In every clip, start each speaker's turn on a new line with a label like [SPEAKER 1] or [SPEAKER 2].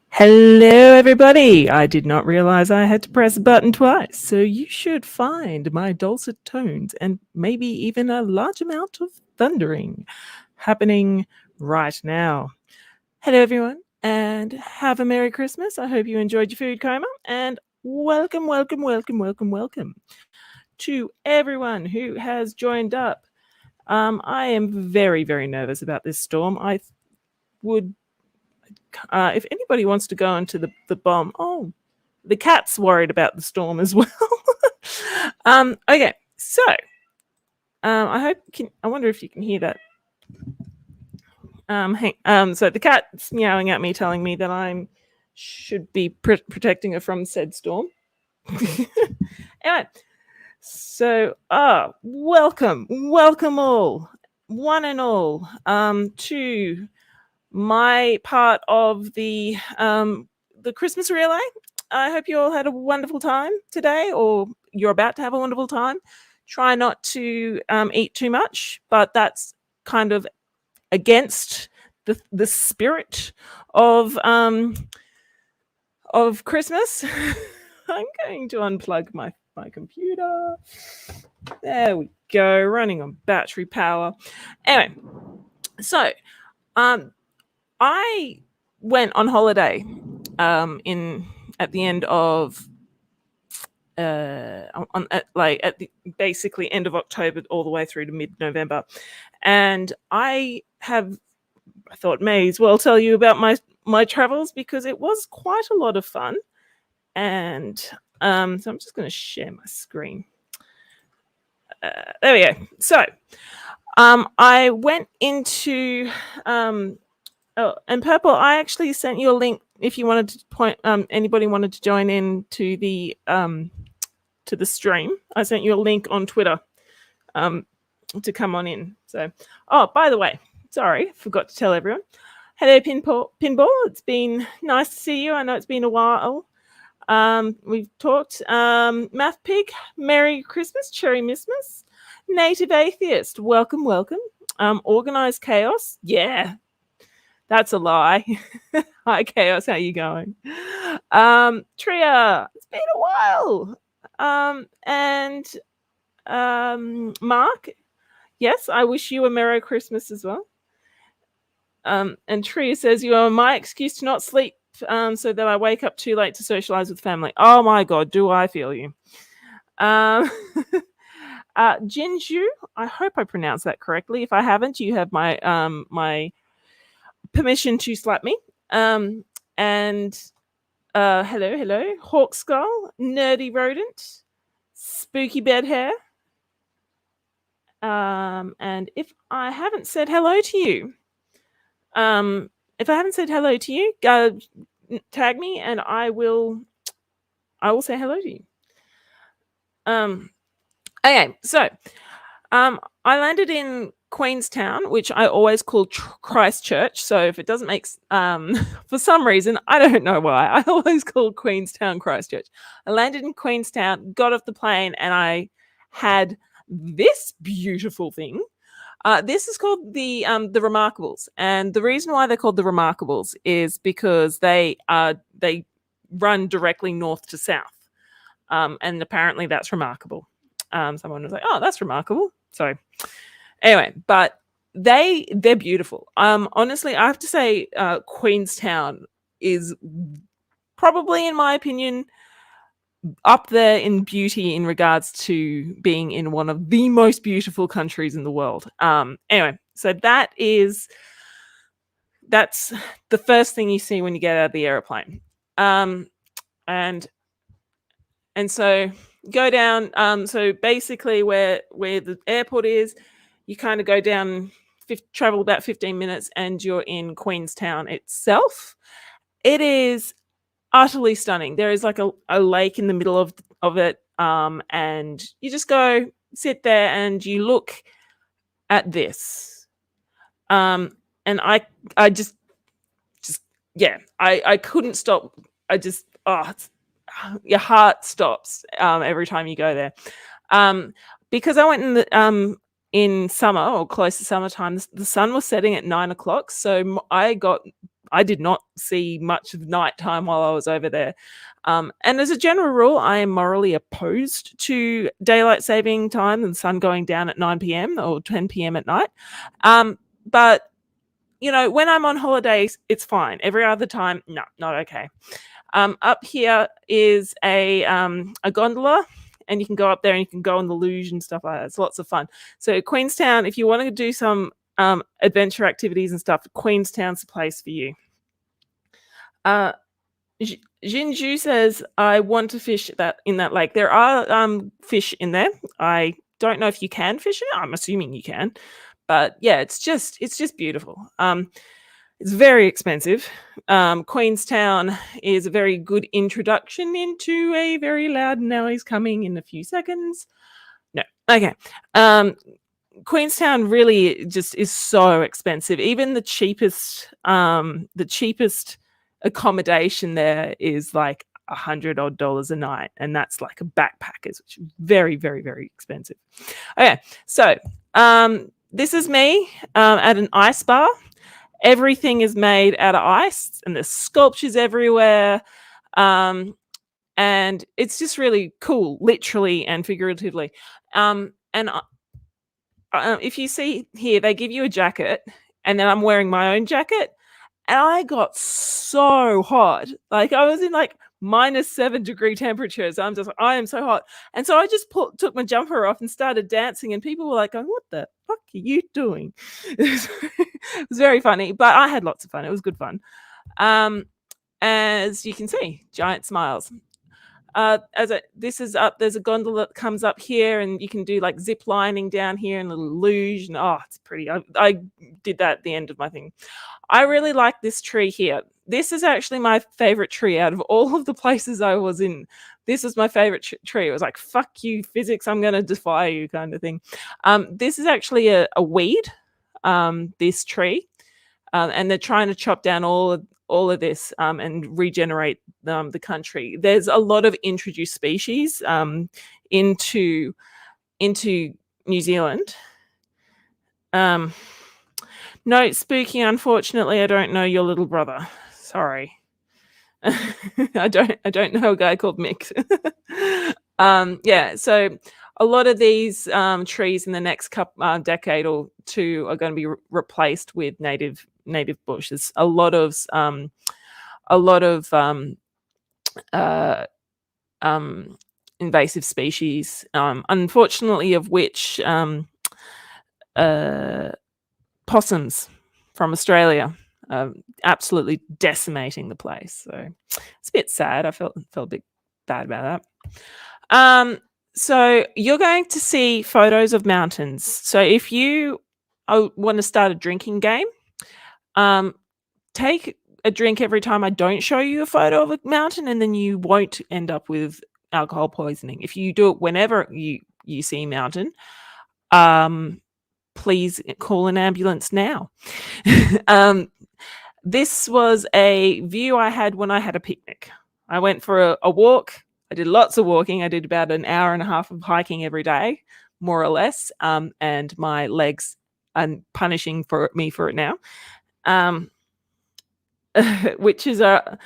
[SPEAKER 1] Hello, everybody. I did not realize I had to press a button twice, so you should find my dulcet tones and maybe even a large amount of thundering happening right now. Hello, everyone, and have a Merry Christmas. I hope you enjoyed your food coma, and welcome, welcome, welcome, welcome, welcome to everyone who has joined up. I am very, very nervous about this storm. I would if anybody wants to go into the bomb, the cat's worried about the storm as well. Okay, so I wonder if you can hear that. So the cat's meowing at me, telling me that I should be protecting her from said storm. Anyway, so welcome all, one and all, to my part of the Christmas relay. I hope you all had a wonderful time today, or you're about to have a wonderful time. Try not to eat too much, but that's kind of against the spirit of Christmas. I'm going to unplug my computer. There we go, running on battery power. Anyway, so I went on holiday at the end of at the basically end of October all the way through to mid-November, and I thought may as well tell you about my travels because it was quite a lot of fun. And so I'm just going to share my screen. There we go. So I went into and Purple, I actually sent you a link if you wanted to anybody wanted to join in to the stream. I sent you a link on Twitter to come on in. So, by the way, sorry, forgot to tell everyone. Hello, Pinball. It's been nice to see you. I know it's been a while. We've talked. Math Pig, Merry Christmas, Cherry Missmas. Native Atheist, welcome. Organized Chaos, yeah. That's a lie. Hi, Chaos. How you going? Tria, it's been a while. And Mark, yes, I wish you a Merry Christmas as well. And Tria says, you are my excuse to not sleep so that I wake up too late to socialize with family. Oh, my God, do I feel you. Jinju, I hope I pronounced that correctly. If I haven't, you have my my permission to slap me. And hello, Hawk Skull, Nerdy Rodent, Spooky Bed Hair. And if I haven't said hello to you, go tag me and I will say hello to you. Okay, so I landed in Queenstown, which I always call Christchurch. So if it doesn't make for some reason, I don't know why, I always call Queenstown Christchurch. I landed in Queenstown, got off the plane, and I had this beautiful thing. This is called the Remarkables, and the reason why they're called the Remarkables is because they run directly north to south, and apparently that's remarkable. Someone was like, "Oh, that's remarkable." So anyway, but they're beautiful. Honestly, I have to say, Queenstown is probably, in my opinion, up there in beauty in regards to being in one of the most beautiful countries in the world. Anyway, so that's the first thing you see when you get out of the airplane. And so go down. So basically, where the airport is, you kind of go down, travel about 15 minutes, and you're in Queenstown itself. It is utterly stunning. There is like a lake in the middle of it, and you just go sit there and you look at this. And I just yeah, I couldn't stop. I just your heart stops every time you go there. Because I went in summer or close to summertime, the sun was setting at 9 o'clock, so I got I did not see much of nighttime while I was over there. And as a general rule, I am morally opposed to daylight saving time and sun going down at 9 p.m. or 10 p.m. at night. But when I'm on holidays, it's fine. Every other time, no, not okay. Up here is a gondola, and you can go up there and you can go on the luge and stuff like that. It's lots of fun. So Queenstown, if you want to do some adventure activities and stuff, Queenstown's the place for you. Jinju says, I want to fish in that lake. There are fish in there. I don't know if you can fish it. I'm assuming you can. But yeah, it's just beautiful. It's very expensive. Queenstown is a very good introduction into a very loud Nelly's coming in a few seconds. No. Okay. Queenstown really just is so expensive. Even the cheapest accommodation there is like $100 a night, and that's like a backpackers, which is very, very, very expensive. Okay, so this is me at an ice bar. Everything is made out of ice, and there's sculptures everywhere, and it's just really cool, literally and figuratively. And if you see here, they give you a jacket, and then I'm wearing my own jacket, and I got so hot. Like I was in like -7-degree temperatures. I'm just like, I am so hot. And so I just took my jumper off and started dancing, and people were like going, what the fuck are you doing? It was very funny, but I had lots of fun. It was good fun. As you can see, giant smiles. This is up, there's a gondola that comes up here, and you can do like zip lining down here and a little luge, and it's pretty. I did that at the end of my thing. I really like this tree here. This is actually my favorite tree out of all of the places I was in. This is my favorite tree. It was like, fuck you, physics, I'm going to defy you kind of thing. This is actually a weed, this tree, and they're trying to chop down all of this and regenerate the country. There's a lot of introduced species into New Zealand. No, Spooky, unfortunately, I don't know your little brother. Sorry. I don't know a guy called Mick. Yeah, so a lot of these trees in the next decade or two are going to be replaced with native bushes. A lot of invasive species, unfortunately, of which possums from Australia, absolutely decimating the place. So it's a bit sad. I felt a bit bad about that. So you're going to see photos of mountains. So if you want to start a drinking game, take a drink every time I don't show you a photo of a mountain, and then you won't end up with alcohol poisoning. If you do it whenever you see a mountain, please call an ambulance now. This was a view I had when I had a picnic. I went for a walk. I did lots of walking. I did about an hour and a half of hiking every day, more or less. And my legs are punishing me for it now. Witches are,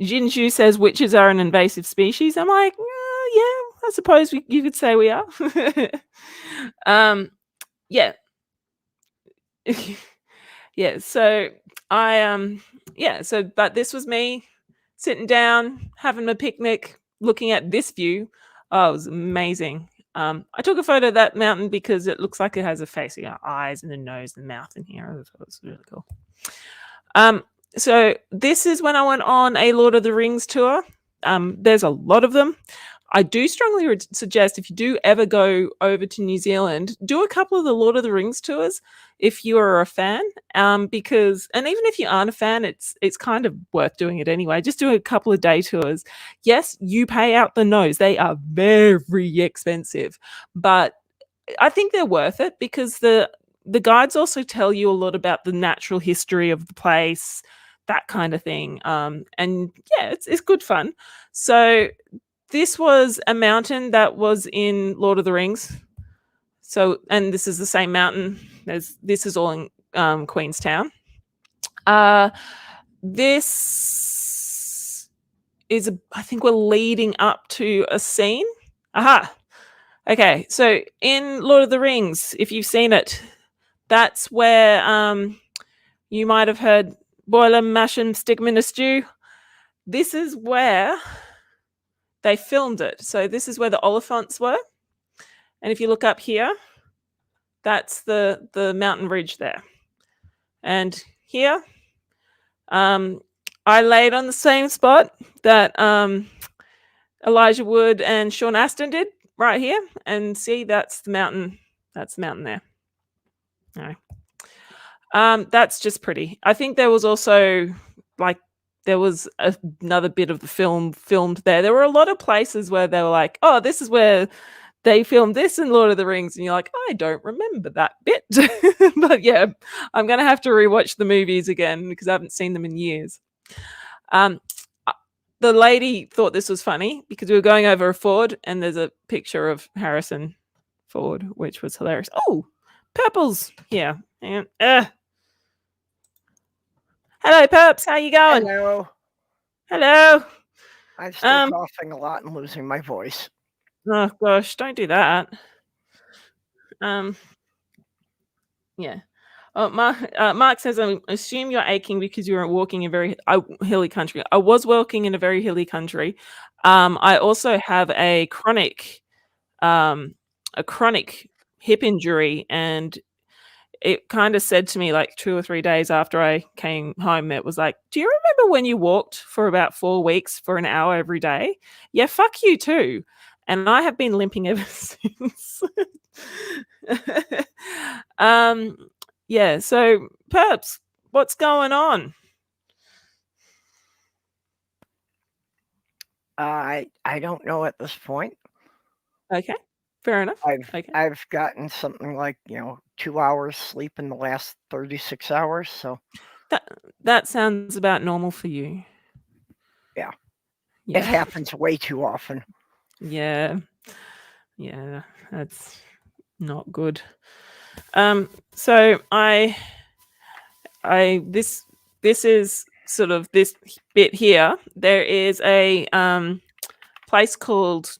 [SPEAKER 1] Jinju says witches are an invasive species. I'm like, yeah, I suppose you could say we are. Yeah. Yeah, so but this was me sitting down, having a picnic, looking at this view. Oh, it was amazing. I took a photo of that mountain because it looks like it has a face. You got eyes and a nose and mouth in here. It was really cool. So this is when I went on a Lord of the Rings tour. There's a lot of them. I do strongly suggest, if you do ever go over to New Zealand, do a couple of the Lord of the Rings tours if you are a fan, because, and even if you aren't a fan, it's kind of worth doing it anyway. Just do a couple of day tours. Yes, you pay out the nose. They are very expensive, but I think they're worth it because the guides also tell you a lot about the natural history of the place, that kind of thing. And yeah, it's good fun. So this was a mountain that was in Lord of the Rings. So, and this is the same mountain. This is all in Queenstown. This is, I think we're leading up to a scene. Aha. Okay, so in Lord of the Rings, if you've seen it, that's where you might have heard boil 'em, mash 'em, stick 'em in a stew. This is where they filmed it. So this is where the Oliphants were. And if you look up here, that's the mountain ridge there. And here, I laid on the same spot that Elijah Wood and Sean Astin did right here. And see, that's the mountain. That's the mountain there. All right. That's just pretty. I think there was also like there was another bit of the film filmed there. There were a lot of places where they were like, "Oh, this is where they filmed this in Lord of the Rings," and you're like, "I don't remember that bit." But yeah, I'm gonna have to rewatch the movies again because I haven't seen them in years. The lady thought this was funny because we were going over a ford and there's a picture of Harrison Ford, which was hilarious. Oh, Purple's here. And hello, Perps. How you going?
[SPEAKER 2] Hello.
[SPEAKER 1] Hello.
[SPEAKER 2] I'm still coughing a lot and losing my voice.
[SPEAKER 1] Oh gosh, don't do that. Yeah. Oh, Mark says, I assume you're aching because you're walking in very hilly country. I was walking in a very hilly country. I also have a chronic hip injury, and it kind of said to me like 2 or 3 days after I came home, it was like, do you remember when you walked for about 4 weeks for an hour every day? Yeah, fuck you too. And I have been limping ever since. Yeah, so Perps, what's going on?
[SPEAKER 2] I don't know at this point.
[SPEAKER 1] Okay, fair enough.
[SPEAKER 2] I've gotten something like 2 hours sleep in the last 36 hours. So
[SPEAKER 1] that sounds about normal for you.
[SPEAKER 2] Yeah. It happens way too often.
[SPEAKER 1] Yeah, that's not good. So this is sort of this bit here. There is a place called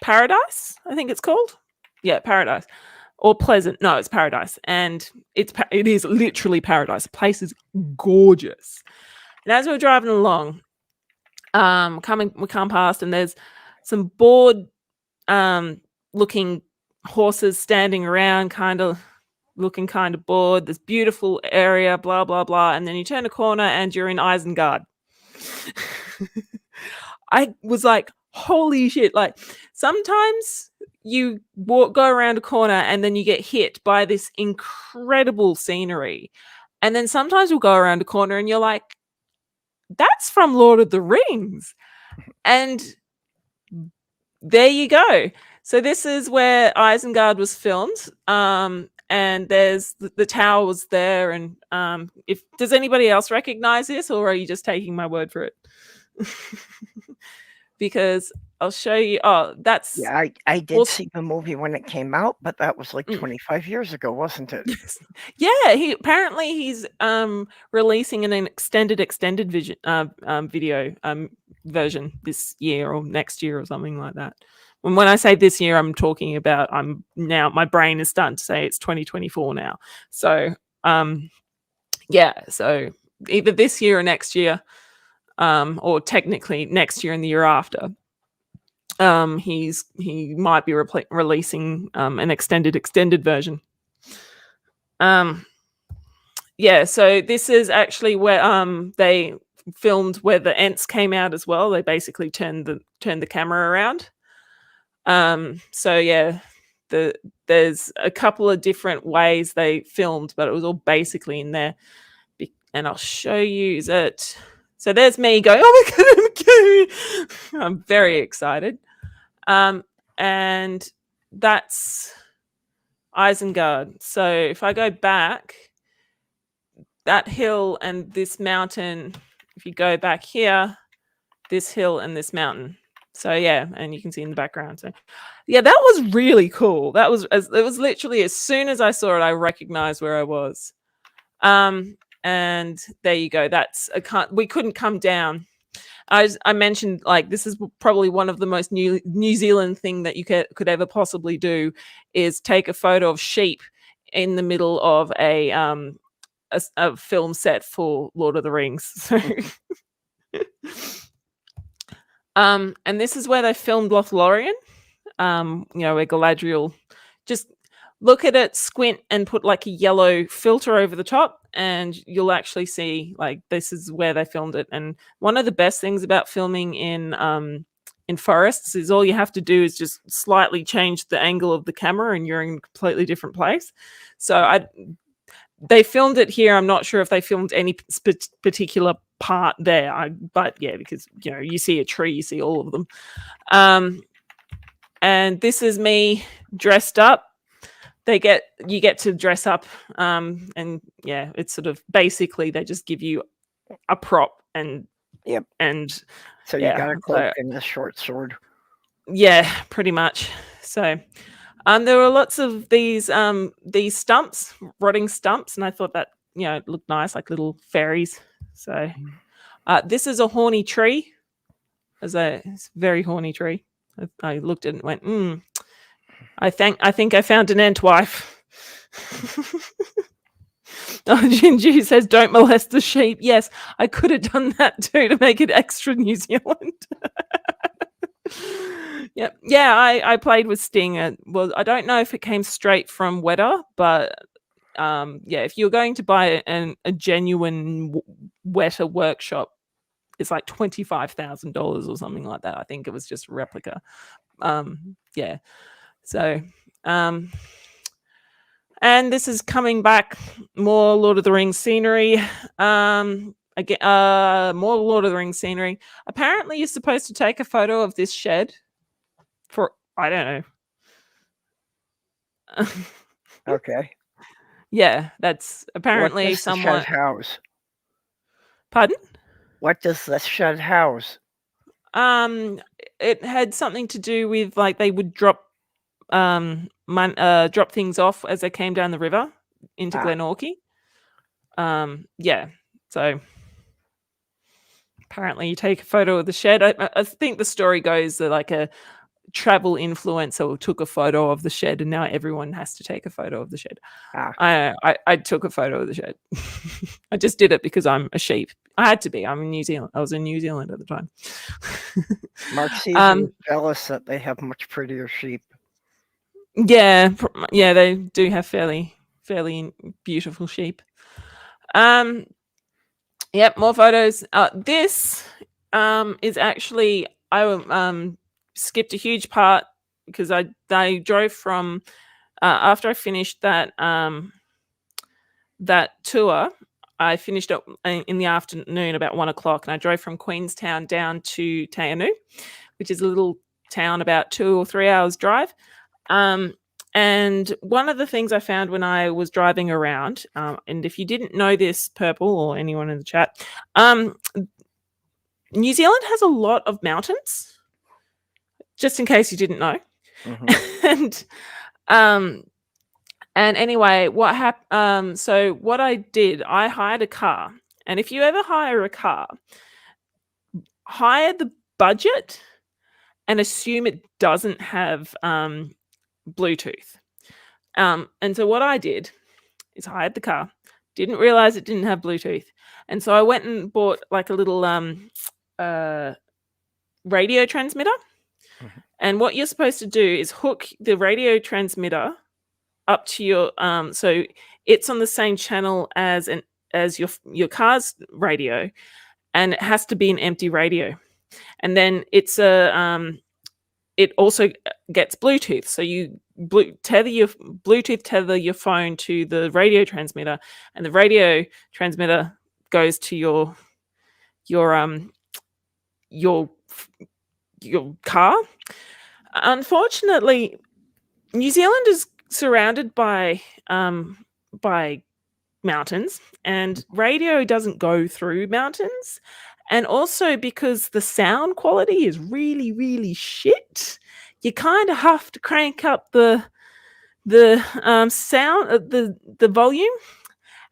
[SPEAKER 1] Paradise, I think it's called. Yeah, Paradise. Or Pleasant. No, it's Paradise. And it is literally paradise. The place is gorgeous. And as we're driving along, we come past and there's some bored looking horses standing around, kind of looking kind of bored. This beautiful area, blah blah blah, and then you turn a corner and you're in Isengard. I was like, holy shit. Like sometimes you go around a corner and then you get hit by this incredible scenery, and then sometimes we'll go around a corner and you're like, that's from Lord of the Rings. And there you go. So this is where Isengard was filmed. And there's the tower was there. And does anybody else recognize this, or are you just taking my word for it? Because I'll show you. Oh, that's
[SPEAKER 2] I did see the movie when it came out, but that was like 25 years ago, wasn't it?
[SPEAKER 1] Yeah, he's releasing an extended video version this year or next year or something like that. And when I say this year, I'm talking about my brain is starting to say it's 2024 now. So yeah, so either this year or next year, or technically next year and the year after, he might be releasing an extended version. Yeah, so this is actually where they filmed where the Ents came out as well. They basically turned the camera around. So yeah, there's a couple of different ways they filmed, but it was all basically in there. And I'll show you that. So there's me going, oh my god, I'm very excited. And that's Isengard. So if I go back, that hill and this mountain, if you go back here, this hill and this mountain. So yeah, and you can see in the background. So yeah, that was really cool. It was literally as soon as I saw it, I recognized where I was. and there you go. That's we couldn't come down. I mentioned, like, this is probably one of the most New Zealand thing that you could ever possibly do, is take a photo of sheep in the middle of a film set for Lord of the Rings. So, and this is where they filmed Lothlorien. Where Galadriel, just look at it, squint, and put like a yellow filter over the top, and you'll actually see, like, this is where they filmed it. And one of the best things about filming in forests is all you have to do is just slightly change the angle of the camera and you're in a completely different place. So they filmed it here. I'm not sure if they filmed any particular part there, but yeah, because you see a tree, you see all of them. And this is me dressed up. You get to dress up, and yeah, it's sort of basically they just give you a prop and
[SPEAKER 2] Yep.
[SPEAKER 1] And
[SPEAKER 2] so you got a cloak and a short sword.
[SPEAKER 1] Yeah, pretty much. So there were lots of these stumps, rotting stumps, and I thought that it looked nice, like little fairies. So this is a horny tree. It's a very horny tree. I looked at it and went, I think I found an Entwife. Gingy says, don't molest the sheep. Yes, I could have done that too to make it extra New Zealand. Yep. Yeah, I played with Sting. Well, I don't know if it came straight from Weta, but if you're going to buy a genuine Weta workshop, it's like $25,000 or something like that. I think it was just a replica. Yeah. So, and this is coming back, more Lord of the Rings scenery. Again, more Lord of the Rings scenery. Apparently, you're supposed to take a photo of this shed for, I don't know.
[SPEAKER 2] Okay.
[SPEAKER 1] Yeah, that's apparently
[SPEAKER 2] what does the shed house?
[SPEAKER 1] Pardon?
[SPEAKER 2] What does the shed house?
[SPEAKER 1] It had something to do with, like, they would drop drop things off as they came down the river into Glenorchy. Yeah, so apparently you take a photo of the shed. I think the story goes that, like, a travel influencer took a photo of the shed and now everyone has to take a photo of the shed. I took a photo of the shed. I just did it because I'm a sheep. I had to be. I'm in New Zealand. I was in New Zealand at the time.
[SPEAKER 2] Mark Caesar is jealous that they have much prettier sheep.
[SPEAKER 1] Yeah, they do have fairly beautiful sheep. Yep, more photos. This is actually, I skipped a huge part because I drove from after I finished that tour. I finished up in the afternoon about 1:00, and I drove from Queenstown down to Teanu, which is a little town about 2 or 3 hours drive. And one of the things I found when I was driving around, and if you didn't know this, Purple, or anyone in the chat, New Zealand has a lot of mountains, just in case you didn't know.
[SPEAKER 2] Mm-hmm.
[SPEAKER 1] And anyway, what happened? So what I did, I hired a car, and if you ever hire a car, hire the budget and assume it doesn't have Bluetooth. And so what I did is hired the car, didn't realize it didn't have Bluetooth, and so I went and bought like a little radio transmitter.
[SPEAKER 2] Mm-hmm.
[SPEAKER 1] And what you're supposed to do is hook the radio transmitter up to your so it's on the same channel as your car's radio, and it has to be an empty radio. And then it's it also gets Bluetooth, so you tether your phone to the radio transmitter, and the radio transmitter goes to your car. Unfortunately, New Zealand is surrounded by mountains, and radio doesn't go through mountains. And also because the sound quality is really, really shit, you kind of have to crank up the sound, the volume.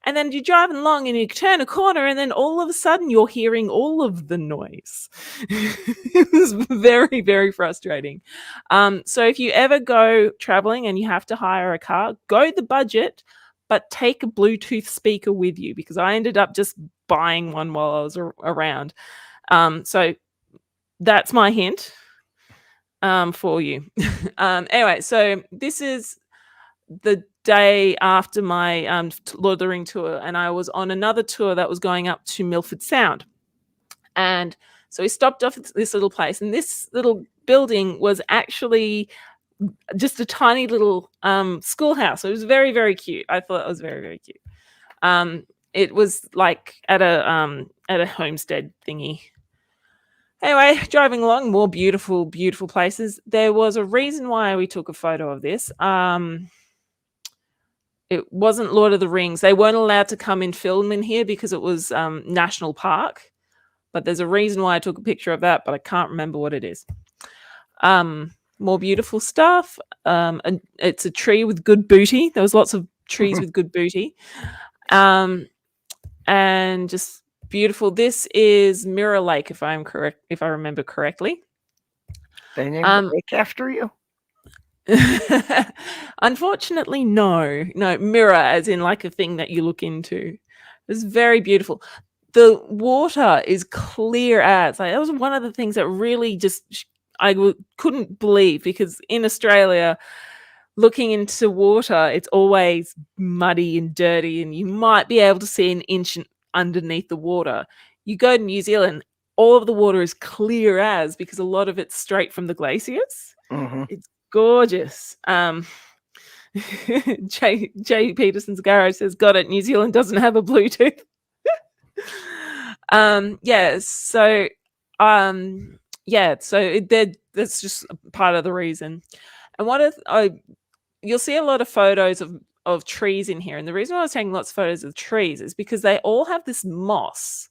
[SPEAKER 1] And then you're driving along and you turn a corner and then all of a sudden you're hearing all of the noise. It was very, very frustrating. So if you ever go traveling and you have to hire a car, go the budget, but take a Bluetooth speaker with you, because I ended up just buying one while I was around. So that's my hint for you. Anyway, so this is the day after my Lord of the Ring tour, and I was on another tour that was going up to Milford Sound. And so we stopped off at this little place, and this little building was actually just a tiny little schoolhouse. It was very, very cute. I thought it was very, very cute. It was like at a homestead thingy. Anyway, driving along, more beautiful, beautiful places. There was a reason why we took a photo of this. It wasn't Lord of the Rings. They weren't allowed to come and film in here because it was National Park. But there's a reason why I took a picture of that, but I can't remember what it is. More beautiful stuff. And it's a tree with good booty. There was lots of trees with good booty. And just beautiful. This is Mirror Lake, if I'm correct, if I remember correctly.
[SPEAKER 2] They named the lake after you?
[SPEAKER 1] Unfortunately, no. Mirror, as in like a thing that you look into. It's very beautiful. The water is clear as. Like, that was one of the things that really just couldn't believe, because in Australia, looking into water, it's always muddy and dirty, and you might be able to see an inch underneath the water. You go to New Zealand, all of the water is clear as, because a lot of it's straight from the glaciers.
[SPEAKER 2] Mm-hmm.
[SPEAKER 1] It's gorgeous. Jay Peterson's Garage says, got it, New Zealand doesn't have a Bluetooth. That's just part of the reason. And you'll see a lot of photos of trees in here, and the reason why I was taking lots of photos of trees is because they all have this moss,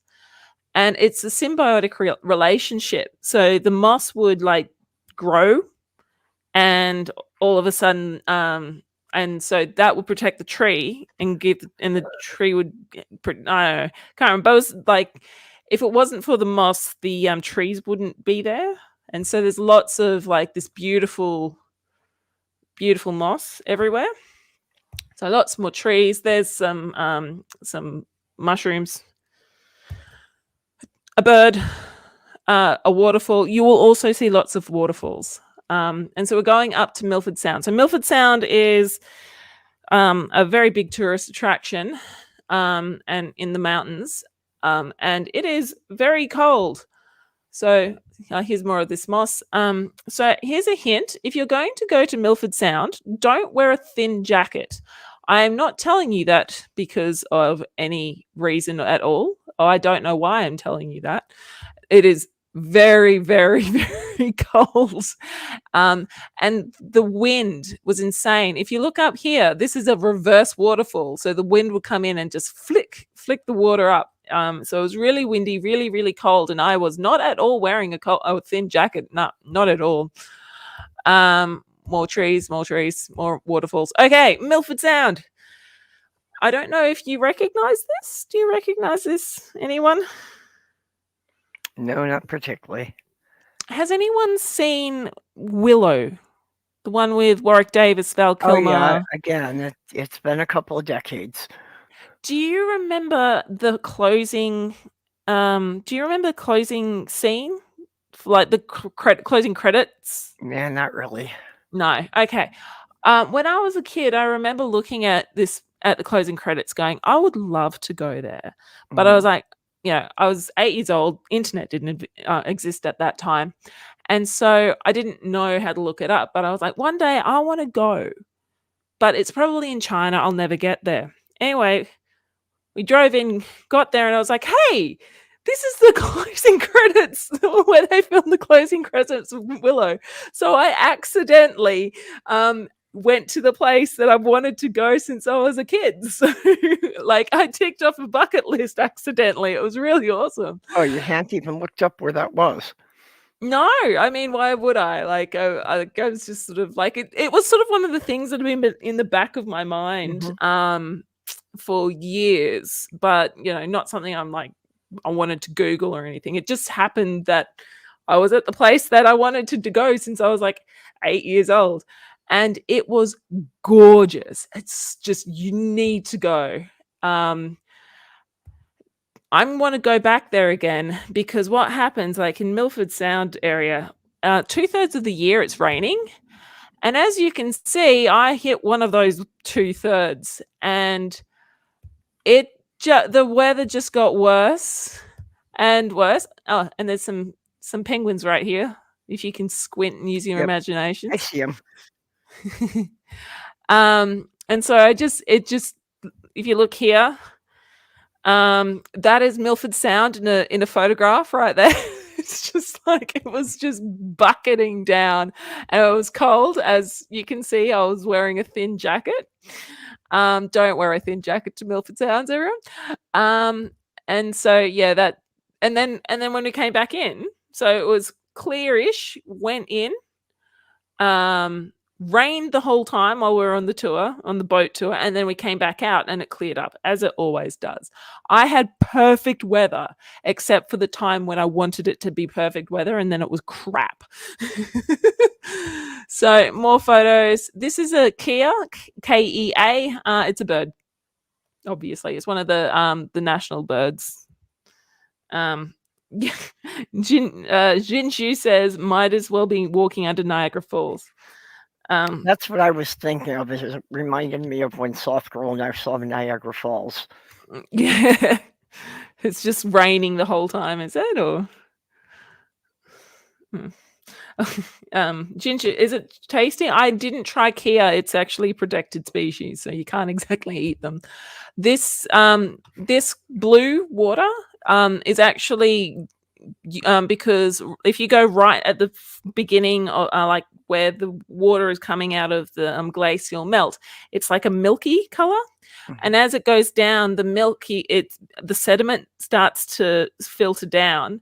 [SPEAKER 1] and it's a symbiotic relationship. So the moss would like grow, and all of a sudden, and so that would protect the tree and the tree would, I don't know, can't remember. But it was like, if it wasn't for the moss, the trees wouldn't be there. And so there's lots of like this beautiful, beautiful moss everywhere. So lots more trees. There's some mushrooms, a bird, a waterfall. You will also see lots of waterfalls. And so we're going up to Milford Sound. So Milford Sound is a very big tourist attraction, and in the mountains, and it is very cold. So here's more of this moss. So here's a hint. If you're going to go to Milford Sound, don't wear a thin jacket. I am not telling you that because of any reason at all. I don't know why I'm telling you that. It is very, very, very cold. And the wind was insane. If you look up here, this is a reverse waterfall. So the wind would come in and just flick the water up. So it was really windy, really, really cold. And I was not at all wearing a thin jacket. No, not at all. More trees, more waterfalls. Okay, Milford Sound. I don't know if you recognize this. Do you recognize this? Anyone?
[SPEAKER 2] No, not particularly.
[SPEAKER 1] Has anyone seen Willow? The one with Warwick Davis, Val Kilmer?
[SPEAKER 2] Oh, yeah. Again, it's been a couple of decades.
[SPEAKER 1] Do you remember the closing? Do you remember the closing scene? Like the closing credits?
[SPEAKER 2] Yeah, not really.
[SPEAKER 1] No. Okay. When I was a kid, I remember looking at the closing credits going, I would love to go there. But I was like, I was 8 years old. Internet didn't exist at that time. And so I didn't know how to look it up. But I was like, one day I want to go. But it's probably in China. I'll never get there. Anyway, we drove in, got there, and I was like, hey, this is the closing credits where they filmed the closing credits of Willow. So I accidentally went to the place that I've wanted to go since I was a kid. So like I ticked off a bucket list accidentally. It was really awesome.
[SPEAKER 2] Oh, you hadn't even looked up where that was?
[SPEAKER 1] No, I mean, why would I? Like, I was just sort of like, it was sort of one of the things that had been in the back of my mind. for years, but not something I'm like I wanted to Google or anything. It just happened that I was at the place that I wanted to go since I was like 8 years old, and it was gorgeous. It's just, you need to go. I want to go back there again because what happens, like in Milford Sound area, 2/3 of the year it's raining. And as you can see, I hit one of those 2/3, and the weather just got worse and worse. Oh, and there's some penguins right here, if you can squint and use your
[SPEAKER 2] Yep.
[SPEAKER 1] imagination.
[SPEAKER 2] I see them.
[SPEAKER 1] And so if you look here, that is Milford Sound in a photograph right there. It's just like it was just bucketing down, and it was cold. As you can see, I was wearing a thin jacket. Don't wear a thin jacket to Milford Sounds, everyone. And so yeah, and then when we came back in, so it was clearish, went in, rained the whole time while we were on the boat tour, and then we came back out and it cleared up, as it always does. I had perfect weather, except for the time when I wanted it to be perfect weather, and then it was crap. So more photos. This is a kea, Kea. It's a bird. Obviously, it's one of the national birds. Jinshu says might as well be walking under Niagara Falls.
[SPEAKER 2] That's what I was thinking of. It reminded me of when Soft Girl and I saw Niagara Falls.
[SPEAKER 1] Yeah, it's just raining the whole time, is it? Or Ginger, is it tasty? I didn't try kea. It's actually a protected species, so you can't exactly eat them. This blue water is actually because if you go right at the beginning, like where the water is coming out of the glacial melt, it's like a milky color. And as it goes down, the sediment starts to filter down,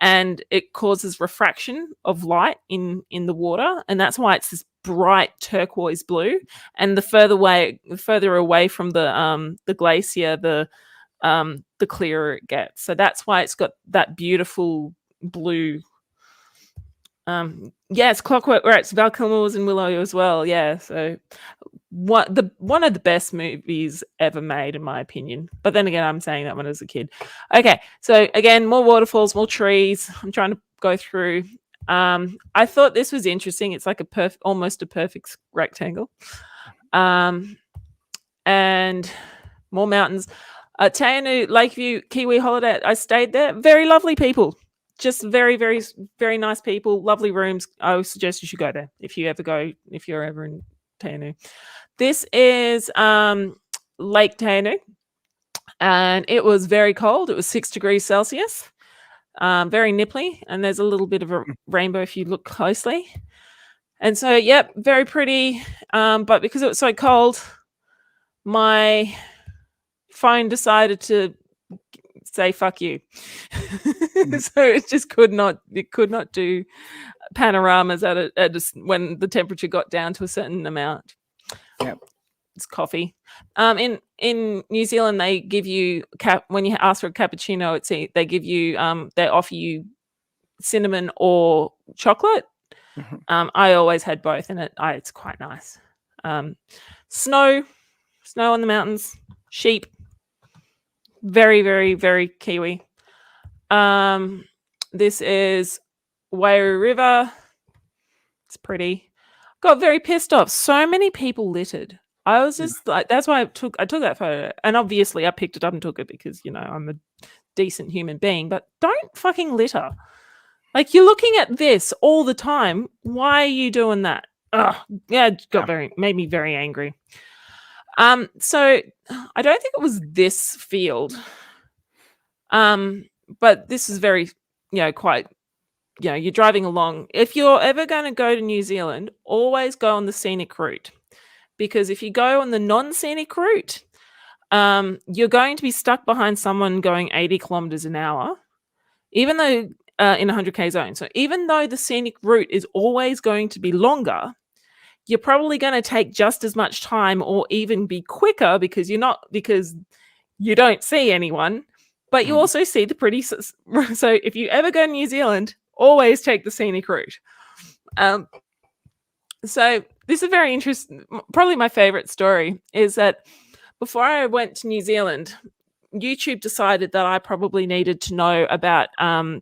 [SPEAKER 1] and it causes refraction of light in the water, and that's why it's this bright turquoise blue. And the further away from the glacier, the clearer it gets. So that's why it's got that beautiful blue. Yeah, it's Clockwork Orange, Val Kilmer's and Willow as well. Yeah, so one of the best movies ever made, in my opinion. But then again, I'm saying that one as a kid. Okay, so again, more waterfalls, more trees. I'm trying to go through. I thought this was interesting. It's like almost a perfect rectangle. And more mountains. Tainu, Lakeview, Kiwi Holiday. I stayed there. Very lovely people. Just very, very, very nice people. Lovely rooms. I would suggest you should go there if you're ever in Tainu. This is Lake Tainu, and it was very cold. It was 6 degrees Celsius. Very nipply, and there's a little bit of a rainbow if you look closely. And so, yep, very pretty. But because it was so cold, my phone decided to say fuck you. So it could not do panoramas when the temperature got down to a certain amount.
[SPEAKER 2] Yep.
[SPEAKER 1] It's coffee. In New Zealand, they give you when you ask for a cappuccino, they give you they offer you cinnamon or chocolate. I always had both, and it's quite nice. Snow on the mountains, sheep. Very, very, very Kiwi. This is Wairu River. It's pretty. Got very pissed off. So many people littered. I was just like, that's why I took that photo. And obviously I picked it up and took it because, I'm a decent human being, but don't fucking litter. Like, you're looking at this all the time. Why are you doing that? Ugh. Yeah, it made me very angry. So I don't think it was this field. But this is very, quite, you're driving along. If you're ever going to go to New Zealand, always go on the scenic route. Because if you go on the non-scenic route, you're going to be stuck behind someone going 80 kilometers an hour, even though in a 100k zone. So even though the scenic route is always going to be longer, you're probably going to take just as much time or even be quicker because you don't see anyone, but you also see the pretty. So if you ever go to New Zealand, always take the scenic route. So this is very interesting. Probably my favorite story is that before I went to New Zealand, YouTube decided that I probably needed to know about how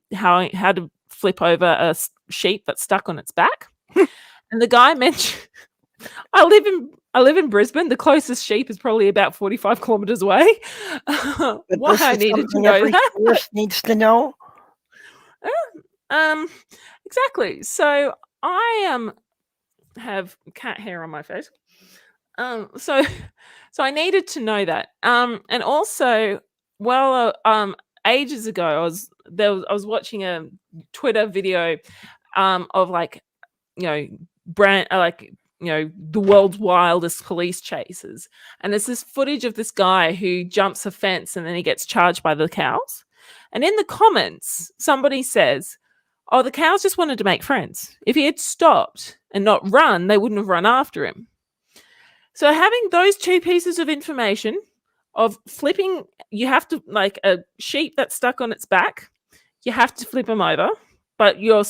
[SPEAKER 1] to flip over a sheep that's stuck on its back. And the guy mentioned, I live in Brisbane. The closest sheep is probably about 45 kilometers away. Why I needed to know
[SPEAKER 2] every
[SPEAKER 1] that?
[SPEAKER 2] tourist needs to know.
[SPEAKER 1] Exactly. So I have cat hair on my face. So I needed to know that. And also, ages ago, I was watching a Twitter video, of like, the world's wildest police chases, and there's this footage of this guy who jumps a fence and then he gets charged by the cows. And in the comments, somebody says, "Oh, the cows just wanted to make friends. If he had stopped and not run, they wouldn't have run after him." So having those two pieces of information of flipping, you have to, like a sheep that's stuck on its back, you have to flip them over, but you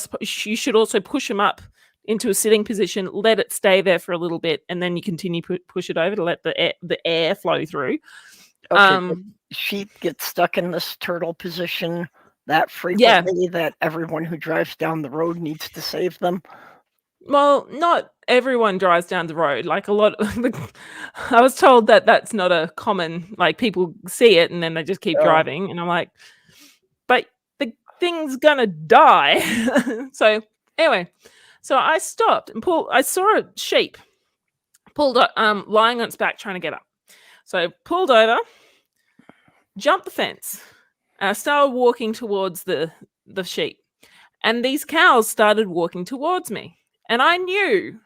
[SPEAKER 1] should also push them up into a sitting position, let it stay there for a little bit, and then you continue push it over to let the air flow through.
[SPEAKER 2] Okay, sheep get stuck in this turtle position that frequently that everyone who drives down the road needs to save them.
[SPEAKER 1] Well, not everyone drives down the road. Like a lot, I was told that that's not a common. Like people see it and then they just keep driving, and I'm like, but the thing's gonna die. So anyway, so I stopped and I saw a sheep pulled up, lying on its back trying to get up. So I pulled over, jumped the fence, and I started walking towards the sheep, and these cows started walking towards me. And I knew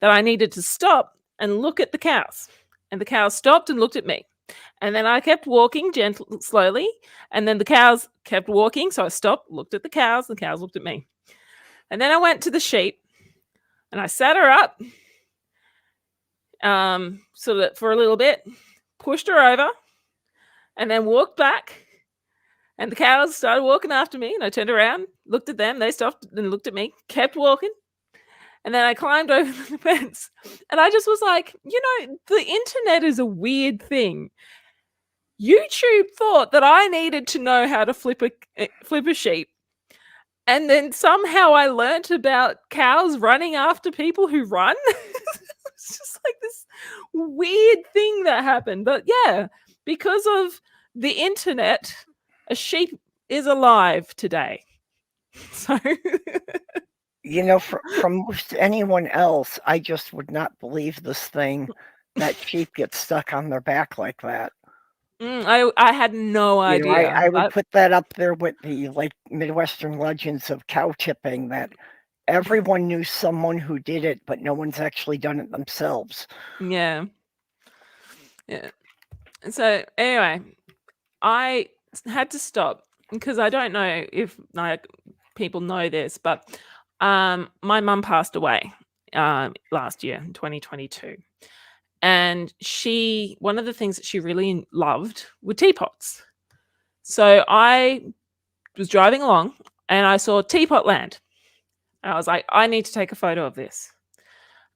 [SPEAKER 1] that I needed to stop and look at the cows. And the cows stopped and looked at me. And then I kept walking slowly. And then the cows kept walking. So I stopped, looked at the cows looked at me. And then I went to the sheep and I sat her up, so that for a little bit, pushed her over, and then walked back. And the cows started walking after me. And I turned around, looked at them. They stopped and looked at me, kept walking. And then I climbed over the fence, and I just was like, the internet is a weird thing. YouTube thought that I needed to know how to flip a sheep. And then somehow I learnt about cows running after people who run. It's just like this weird thing that happened. But yeah, because of the internet, a sheep is alive today. So...
[SPEAKER 2] From most anyone else, I just would not believe this thing that sheep get stuck on their back like that.
[SPEAKER 1] I had no idea.
[SPEAKER 2] I would put that up there with the Midwestern legends of cow tipping, that everyone knew someone who did it, but no one's actually done it themselves.
[SPEAKER 1] Yeah. So anyway, I had to stop because I don't know if people know this, but my mum passed away last year in 2022, and one of the things that she really loved were teapots. So I was driving along and I saw Teapot Land, and I was like, I need to take a photo of this.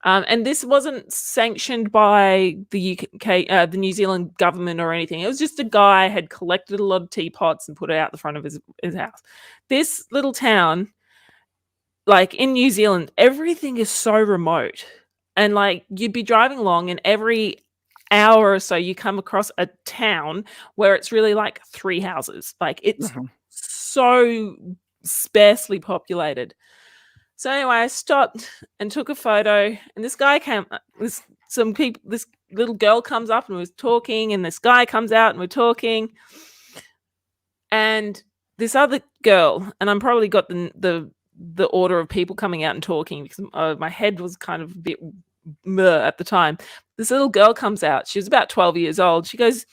[SPEAKER 1] And this wasn't sanctioned by the UK, the New Zealand government or anything. It was just a guy had collected a lot of teapots and put it out the front of his house. This little town, like in New Zealand, everything is so remote, and like you'd be driving along and every hour or so you come across a town where it's really like 3 houses. Like it's so sparsely populated. So anyway, I stopped and took a photo, and this guy this little girl comes up and was talking, and this guy comes out and we're talking, and this other girl, and I'm probably got the order of people coming out and talking because my head was kind of a bit at the time. This little girl comes out. She was about 12 years old. She goes,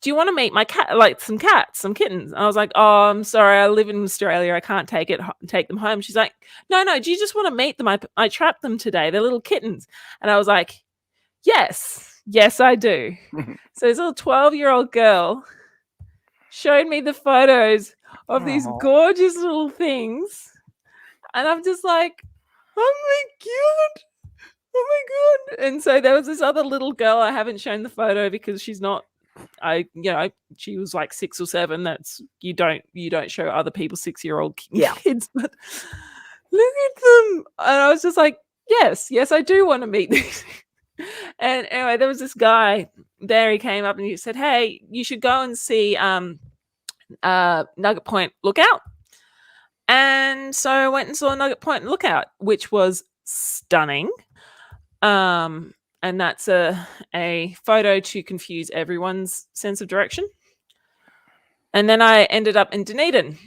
[SPEAKER 1] do you want to meet my cat, like some cats, some kittens? And I was like, oh, I'm sorry, I live in Australia, I can't take them home. She's like, no, do you just want to meet them? I trapped them today, they're little kittens. And I was like, yes, I do. So this little 12-year-old girl showed me the photos of these gorgeous little things, and I'm just like, oh my god, and so there was this other little girl, I haven't shown the photo because she's not, she was like 6 or 7. That's you don't show other people 6-year-old kids, but look at them. And I was just like, yes, I do want to meet these. And anyway, there was this guy there, he came up and he said, hey, you should go and see Nugget Point Lookout. And so I went and saw Nugget Point Lookout, which was stunning. And that's a photo to confuse everyone's sense of direction. And then I ended up in Dunedin,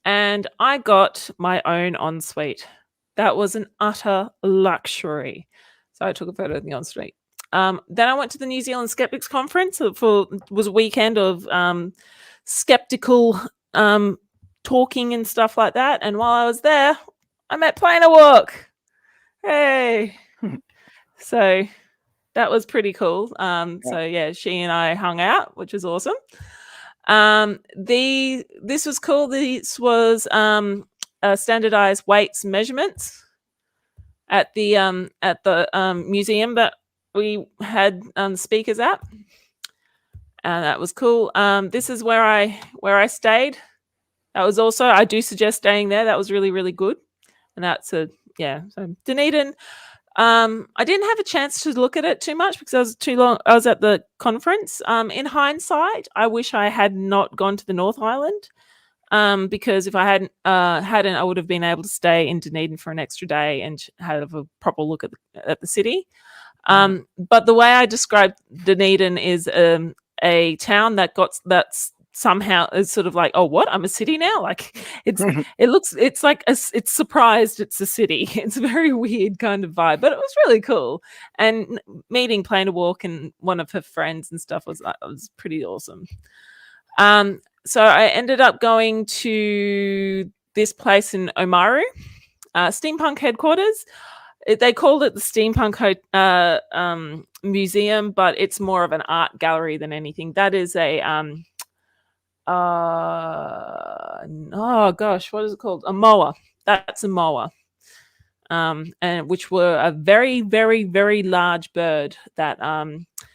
[SPEAKER 1] and I got my own ensuite. That was an utter luxury. So I took a photo of the ensuite. Then I went to the New Zealand Skeptics Conference. Was a weekend of skeptical talking and stuff like that. And while I was there, I met Planar Walk. Hey. So that was pretty cool. So yeah, she and I hung out, which was awesome. This was cool. This was standardized weights measurements at the museum that we had speakers at, and that was cool. This is where I stayed. That was also, I do suggest staying there. That was really, really good. And that's so Dunedin. I didn't have a chance to look at it too much because I was too long. I was at the conference. In hindsight, I wish I had not gone to the North Island, because if I hadn't, I would have been able to stay in Dunedin for an extra day and have a proper look at the city. But the way I described Dunedin is a town that's somehow is sort of like, oh, what? I'm a city now? Like it's surprised it's a city. It's a very weird kind of vibe, but it was really cool. And meeting Planar Walk and one of her friends and stuff was pretty awesome. So I ended up going to this place in Oamaru, Steampunk headquarters. They called it the Steampunk Museum, but it's more of an art gallery than anything. That is a oh gosh, what is it called? A moa. That's a moa. And which were a very, very, very large bird that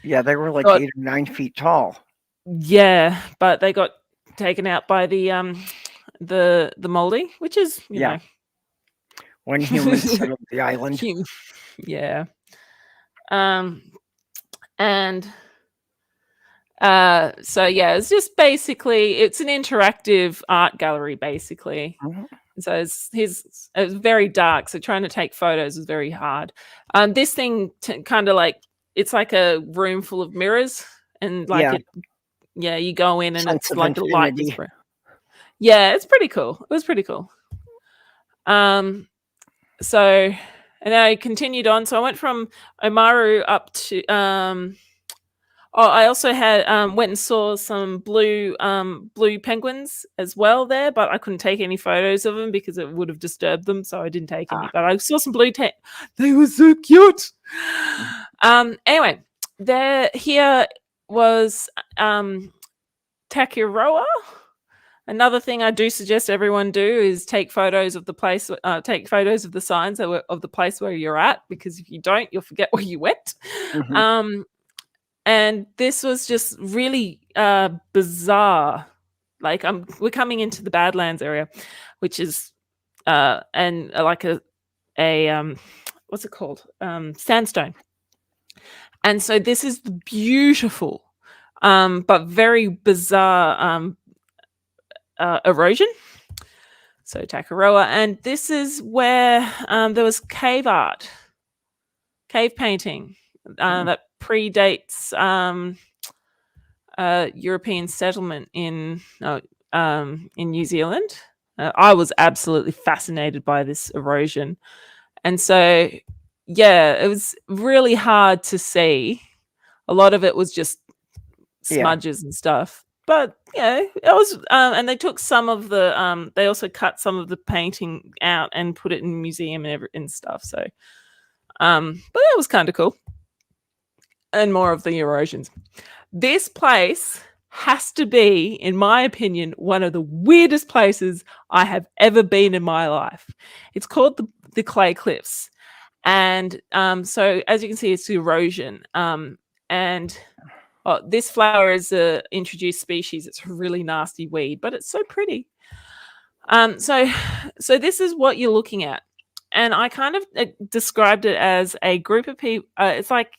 [SPEAKER 2] they were like 8 or 9 feet tall.
[SPEAKER 1] Yeah, but they got taken out by the Māori, which is you know,
[SPEAKER 2] when humans settled the island.
[SPEAKER 1] Yeah. And so yeah, it's just basically, it's an interactive art gallery basically. So it was very dark, so trying to take photos was very hard. This thing kind of like, it's like a room full of mirrors, and like you go in and sense it's like a light. Yeah, it's pretty cool. It was pretty cool. So, and then I continued on. So I went from Oamaru up to I also had went and saw some blue penguins as well there, but I couldn't take any photos of them because it would have disturbed them, so I didn't take any. But I saw some they were so cute. Anyway, here was Takiroa. Another thing I do suggest everyone do is take photos of the place, take photos of the signs of the place where you're at, because if you don't, you'll forget where you went. And this was just really bizarre. Like we're coming into the Badlands area, which is and like a what's it called? Sandstone. And so this is beautiful, but very bizarre erosion. So Takaroa, and this is where there was cave art, cave painting that predates European settlement in New Zealand. I was absolutely fascinated by this erosion, and so it was really hard to see. A lot of it was just smudges and stuff. But yeah, it was, and they took some of the, they also cut some of the painting out and put it in a museum and stuff. So, but that was kind of cool. And more of the erosions. This place has to be, in my opinion, one of the weirdest places I have ever been in my life. It's called the Clay Cliffs. And so as you can see, it's erosion. And this flower is a introduced species. It's a really nasty weed, but it's so pretty. So this is what you're looking at. And I kind of described it as a group of people. It's like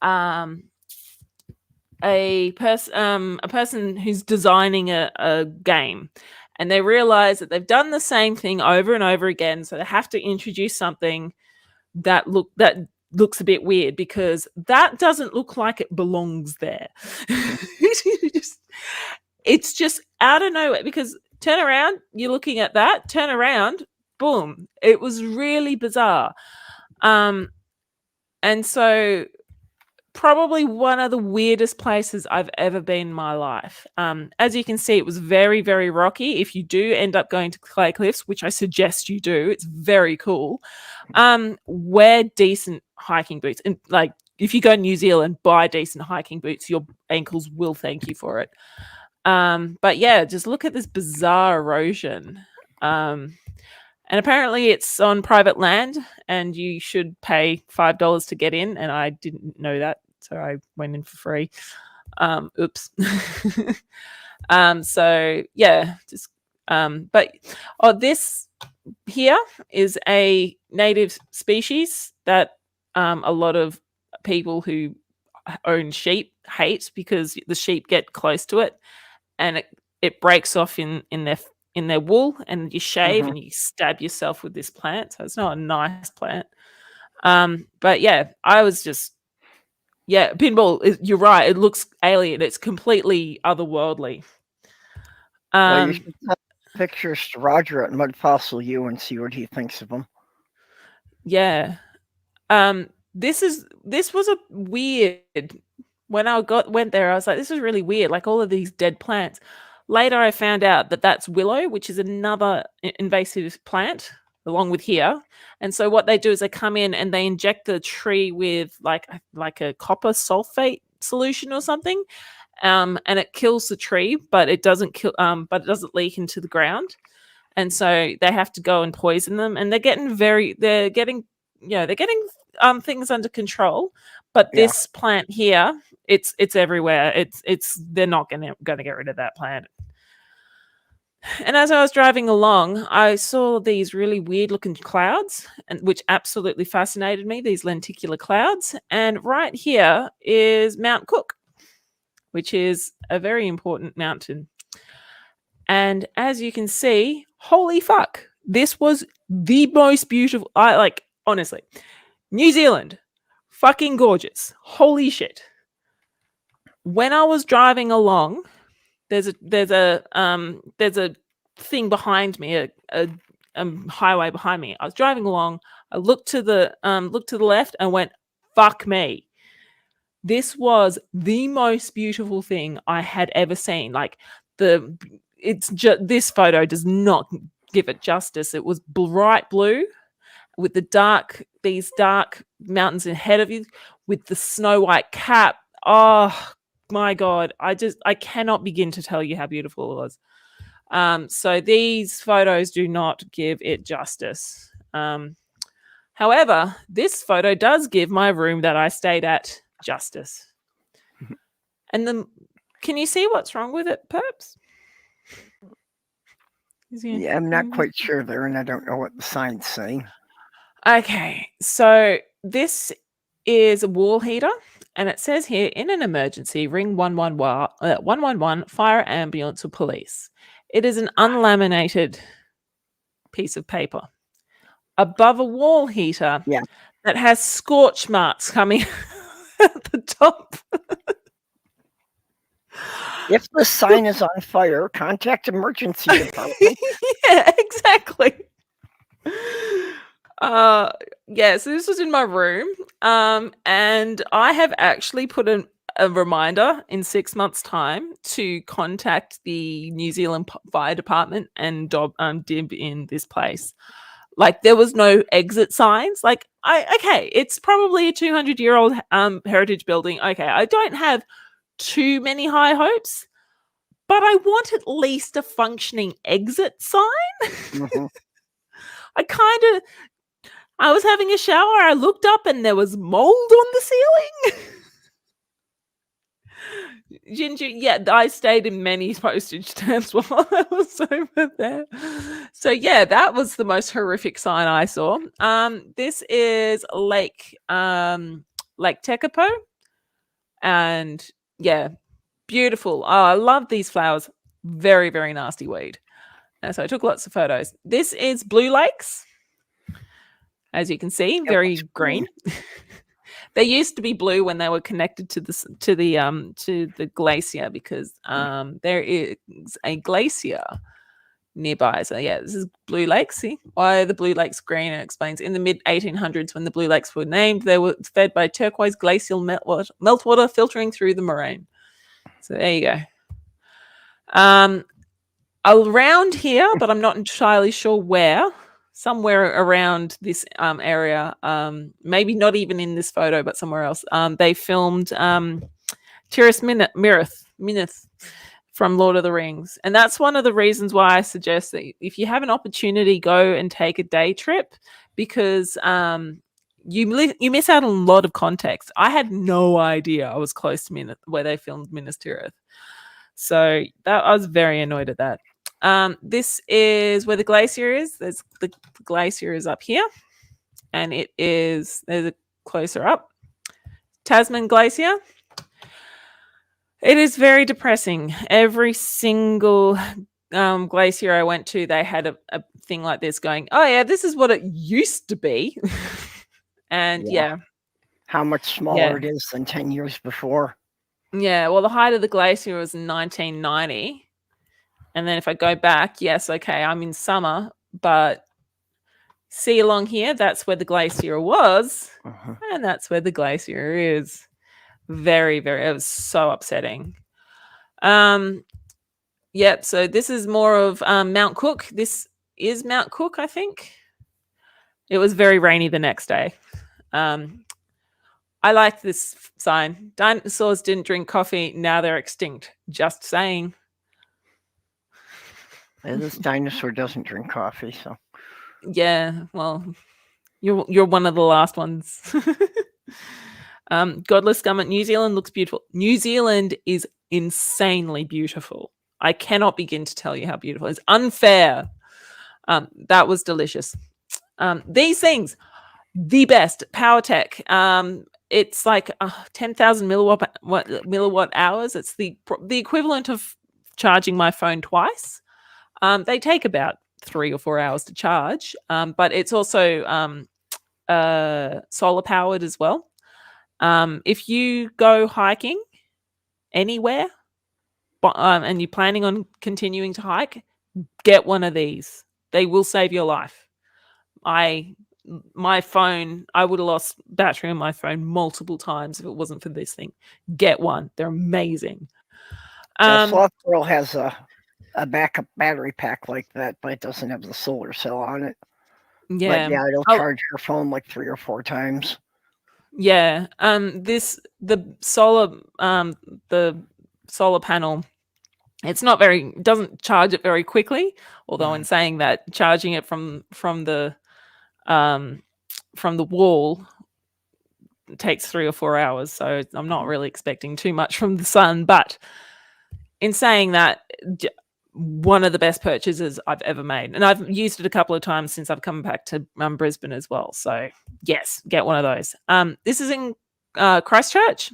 [SPEAKER 1] a person who's designing a game, and they realize that they've done the same thing over and over again, so they have to introduce something that looks a bit weird, because that doesn't look like it belongs there. It's just out of nowhere, because turn around, you're looking at that, turn around, boom. It was really bizarre. And so probably one of the weirdest places I've ever been in my life. As you can see, it was very, very rocky. If you do end up going to Clay Cliffs, which I suggest you do, it's very cool. Wear decent hiking boots. And like, if you go to New Zealand, buy decent hiking boots. Your ankles will thank you for it. But yeah, just look at this bizarre erosion. And apparently it's on private land, and you should pay $5 to get in. And I didn't know that, so I went in for free. Oops. So yeah, just but this here is a native species that a lot of people who own sheep hate, because the sheep get close to it, and it breaks off in their wool, and you shave and you stab yourself with this plant. So it's not a nice plant. But yeah, I was just, Pinball, you're right. It looks alien. It's completely otherworldly.
[SPEAKER 2] Well, you should send pictures to Roger at Mud Fossil U and see what he thinks of them.
[SPEAKER 1] Yeah. This was a weird, when I went there, I was like, this is really weird. Like all of these dead plants. Later, I found out that that's willow, which is another invasive plant, along with here. And so what they do is they come in and they inject the tree with like a copper sulfate solution or something, and it kills the tree, but it doesn't kill. But it doesn't leak into the ground. And so they have to go and poison them. And they're getting things under control. But this plant here, it's everywhere. They're not gonna get rid of that plant. And as I was driving along, I saw these really weird looking clouds, and which absolutely fascinated me, these lenticular clouds. And right here is Mount Cook, which is a very important mountain. And as you can see, holy fuck, this was the most beautiful. Honestly, New Zealand, fucking gorgeous. Holy shit. When I was driving along, there's a thing behind me, a highway behind me. I was driving along. I looked to the left and went, fuck me. This was the most beautiful thing I had ever seen. Like this photo does not give it justice. It was bright blue with these dark mountains ahead of you with the snow white cap. Oh my God. I cannot begin to tell you how beautiful it was. So these photos do not give it justice. However, this photo does give my room that I stayed at justice. And can you see what's wrong with it, Perps?
[SPEAKER 2] Yeah, I'm not quite sure there, and I don't know what the sign's saying.
[SPEAKER 1] Okay, so this is a wall heater, and it says here, in an emergency, ring 111, fire, ambulance, or police. It is an unlaminated piece of paper above a wall heater that has scorch marks coming at the top.
[SPEAKER 2] If the sign is on fire, contact emergency department.
[SPEAKER 1] Yeah, exactly. So this was in my room, and I have actually put a reminder in 6 months' time to contact the New Zealand Fire Department and dib in this place. Like, there was no exit signs. Like, okay, it's probably a 200-year-old heritage building. Okay, I don't have too many high hopes, but I want at least a functioning exit sign.
[SPEAKER 2] Mhm.
[SPEAKER 1] I was having a shower. I looked up and there was mold on the ceiling. Ginger, yeah, I stayed in many postage stamps while I was over there. So yeah, that was the most horrific sign I saw. This is Lake Tekapo, and yeah, beautiful. Oh, I love these flowers. Very, very nasty weed. And so I took lots of photos. This is Blue Lakes, as you can see,
[SPEAKER 2] It
[SPEAKER 1] very
[SPEAKER 2] looks
[SPEAKER 1] green. They used to be blue when they were connected to the glacier, because there is a glacier nearby. So yeah, this is Blue Lakes. See why the Blue Lakes green? It explains in the mid 1800s, when the Blue Lakes were named, they were fed by turquoise glacial meltwater filtering through the moraine. So there you go. Around here, but I'm not entirely sure where. Somewhere around this area, maybe not even in this photo, but somewhere else. They filmed Tirith Minith from Lord of the Rings, and that's one of the reasons why I suggest that if you have an opportunity, go and take a day trip, because you miss out on a lot of context. I had no idea I was close to where they filmed Minas Tirith, so that I was very annoyed at that. This is where the glacier is. The glacier is up here, and there's a closer up. Tasman Glacier. It is very depressing. Every single glacier I went to, they had a thing like this going, oh yeah, this is what it used to be. And yeah.
[SPEAKER 2] How much smaller it is than 10 years before.
[SPEAKER 1] Yeah, well, the height of the glacier was in 1990. And then if I go back, yes, okay, I'm in summer, but see along here, that's where the glacier was, and that's where the glacier is. Very, very, it was so upsetting. Yep, so this is more of Mount Cook. This is Mount Cook, I think. It was very rainy the next day. I liked this sign. Dinosaurs didn't drink coffee, now they're extinct. Just saying.
[SPEAKER 2] This dinosaur doesn't drink coffee, so.
[SPEAKER 1] Yeah, well, you're one of the last ones. Godless Scum. New Zealand looks beautiful. New Zealand is insanely beautiful. I cannot begin to tell you how beautiful. It's unfair. That was delicious. These things, the best power tech. It's like 10,000 milliwatt hours. It's the equivalent of charging my phone twice. They take about 3 or 4 hours to charge, but it's also solar powered as well. If you go hiking anywhere and you're planning on continuing to hike, get one of these. They will save your life. My phone, I would have lost battery on my phone multiple times if it wasn't for this thing. Get one. They're amazing.
[SPEAKER 2] Sloth Girl has a backup battery pack like that, but it doesn't have the solar cell on it.
[SPEAKER 1] Yeah.
[SPEAKER 2] But yeah, it'll charge your phone like 3 or 4 times.
[SPEAKER 1] Yeah. The solar panel, it doesn't charge it very quickly, although in saying that, charging it from the wall takes 3 or 4 hours, so I'm not really expecting too much from the sun. But in saying that, one of the best purchases I've ever made, and I've used it a couple of times since I've come back to Brisbane as well. So yes, get one of those. This is in Christchurch.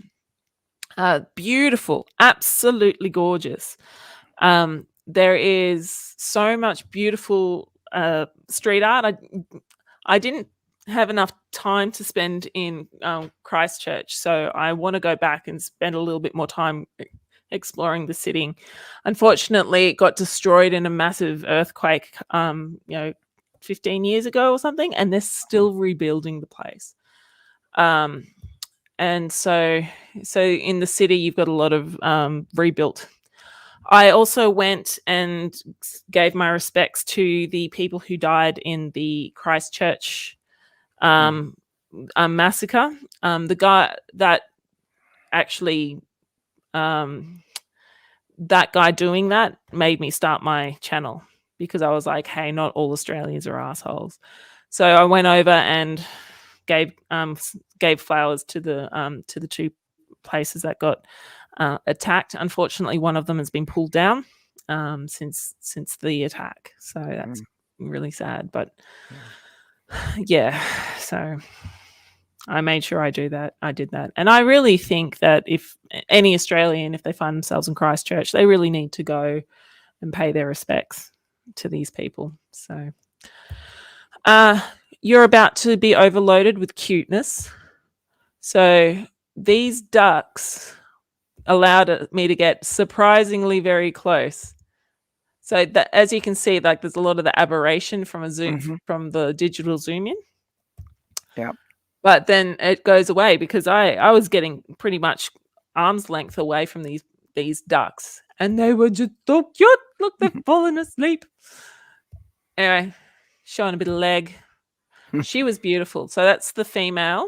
[SPEAKER 1] Beautiful, absolutely gorgeous. There is so much beautiful street art. I didn't have enough time to spend in Christchurch, so I want to go back and spend a little bit more time exploring the city. Unfortunately, it got destroyed in a massive earthquake 15 years ago or something, and they're still rebuilding the place. and so in the city you've got a lot of rebuilt. I also went and gave my respects to the people who died in the Christchurch massacre. The guy that actually that guy doing that made me start my channel, because I was like, hey, not all Australians are assholes. So I went over and gave flowers to the two places that got attacked. Unfortunately, one of them has been pulled down since the attack, so that's really sad. But yeah, so I made sure I did that, and I really think that if any Australian, if they find themselves in Christchurch, they really need to go and pay their respects to these people. So you're about to be overloaded with cuteness. So these ducks allowed me to get surprisingly very close. So that, as you can see, like there's a lot of the aberration from a zoom from the digital zoom in.
[SPEAKER 2] Yeah.
[SPEAKER 1] But then it goes away, because I was getting pretty much arm's length away from these ducks, and they were just so cute. Look, they've fallen asleep. Anyway, showing a bit of leg. She was beautiful. So that's the female,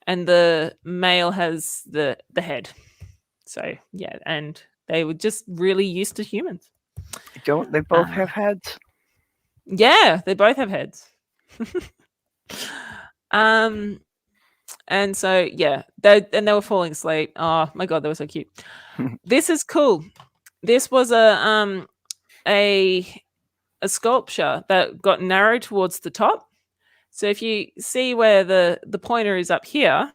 [SPEAKER 1] and the male has the head. So yeah, and they were just really used to humans.
[SPEAKER 2] Don't they both have heads?
[SPEAKER 1] Yeah, they both have heads. And so yeah, they were falling asleep. Oh my god, they were so cute. This is cool. This was a sculpture that got narrowed towards the top. So if you see where the pointer is up here,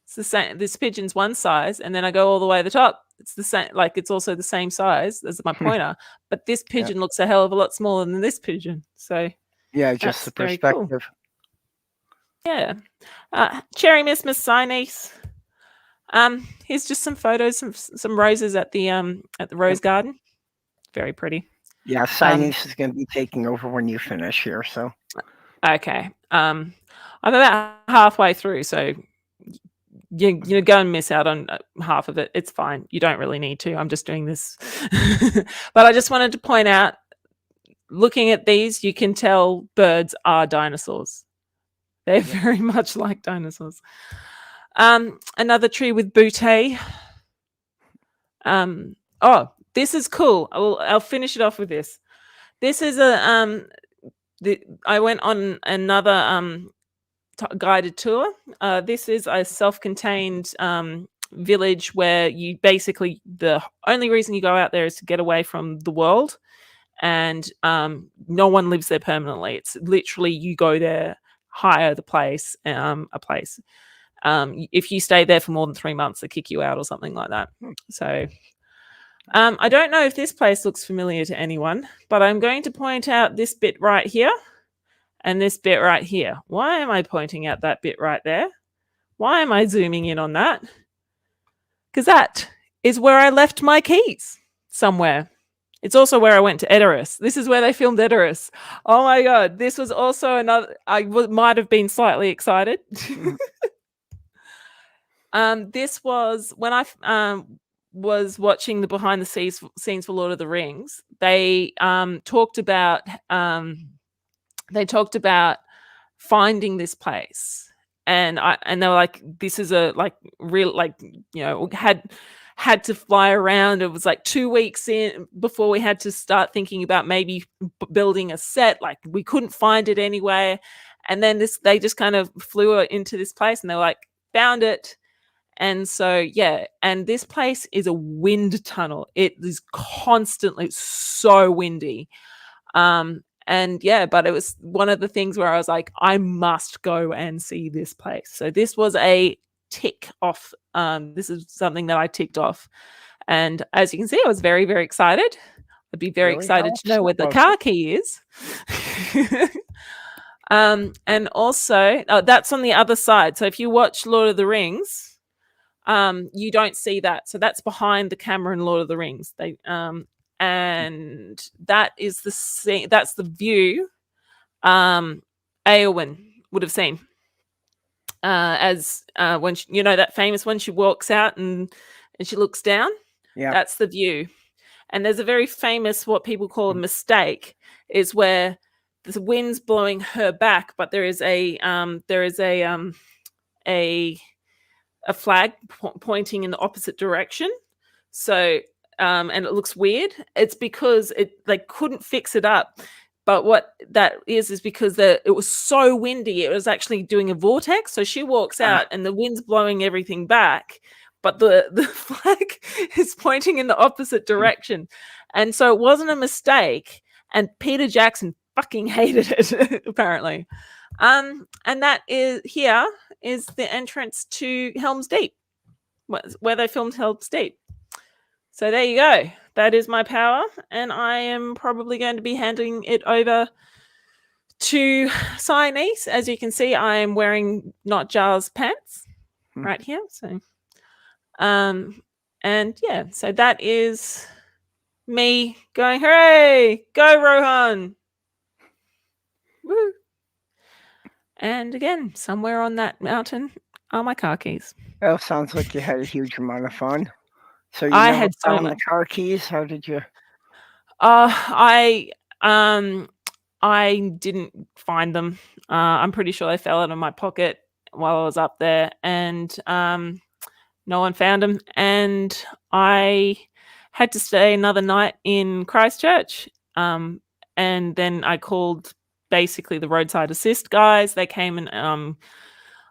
[SPEAKER 1] it's the same. This pigeon's one size, and then I go all the way to the top. It's the same. Like, it's also the same size as my pointer, but this pigeon looks a hell of a lot smaller than this pigeon. So
[SPEAKER 2] yeah, just the perspective.
[SPEAKER 1] Cool. Yeah. Cherry Miss Siamese. Here's just some photos, some roses at the rose garden. Very pretty.
[SPEAKER 2] Yeah, Siamese is going to be taking over when you finish here. So
[SPEAKER 1] okay. I'm about halfway through, so you're going to miss out on half of it. It's fine. You don't really need to. I'm just doing this. But I just wanted to point out, looking at these, you can tell birds are dinosaurs. They're very much like dinosaurs. Another tree with bouquet. Oh, this is cool. I'll finish it off with this. This is a I went on another guided tour. This is a self-contained village where you basically, the only reason you go out there is to get away from the world, and no one lives there permanently. It's literally, you go there, hire the place, a place. If you stay there for more than 3 months, they kick you out or something like that. So I don't know if this place looks familiar to anyone, but I'm going to point out this bit right here and this bit right here. Why am I pointing out that bit right there? Why am I zooming in on that? Because that is where I left my keys somewhere. It's also where I went to Edoras. This is where they filmed Edoras. Oh my god, this was also another. I might have been slightly excited. This was when I was watching the behind the scenes for Lord of the Rings. They talked about finding this place, and they were like, this is a real, had to fly around. It was like 2 weeks in before we had to start thinking about maybe building a set. Like, we couldn't find it anywhere, and then they just kind of flew into this place, and they were like, found it. And so, yeah, and this place is a wind tunnel. It is constantly so windy. And yeah, but it was one of the things where I was like, I must go and see this place. So this was a tick off. This is something that I ticked off. And as you can see, I was very, very excited. I'd be very excited to know where the car key is. And also, that's on the other side. So if you watch Lord of the Rings, you don't see that. So that's behind the camera in Lord of the Rings. And that is that's the view Eowyn would have seen. as when she, you know, that famous one, she walks out and she looks down.
[SPEAKER 2] Yeah.
[SPEAKER 1] That's the view. And there's a very famous, what people call a mistake, is where the wind's blowing her back, but there is a flag pointing in the opposite direction. So and it looks weird. It's because they couldn't fix it up. But what that is because it was so windy, it was actually doing a vortex. So she walks out and the wind's blowing everything back, but the flag is pointing in the opposite direction. And so it wasn't a mistake. And Peter Jackson fucking hated it, apparently. And that is the entrance to Helm's Deep, where they filmed Helm's Deep. So there you go. That is my power, and I am probably going to be handing it over to Siamese. As you can see, I am wearing Not Jar's pants right here. So, and yeah, so that is me going, hooray, go Rohan! Woo! And again, somewhere on that mountain are my car keys.
[SPEAKER 2] Well, sounds like you had a huge amount of fun. So you
[SPEAKER 1] I
[SPEAKER 2] never
[SPEAKER 1] had so
[SPEAKER 2] found
[SPEAKER 1] much.
[SPEAKER 2] the car keys? How did you?
[SPEAKER 1] I didn't find them. I'm pretty sure they fell out of my pocket while I was up there, and no one found them. And I had to stay another night in Christchurch. And then I called basically the roadside assist guys. They came and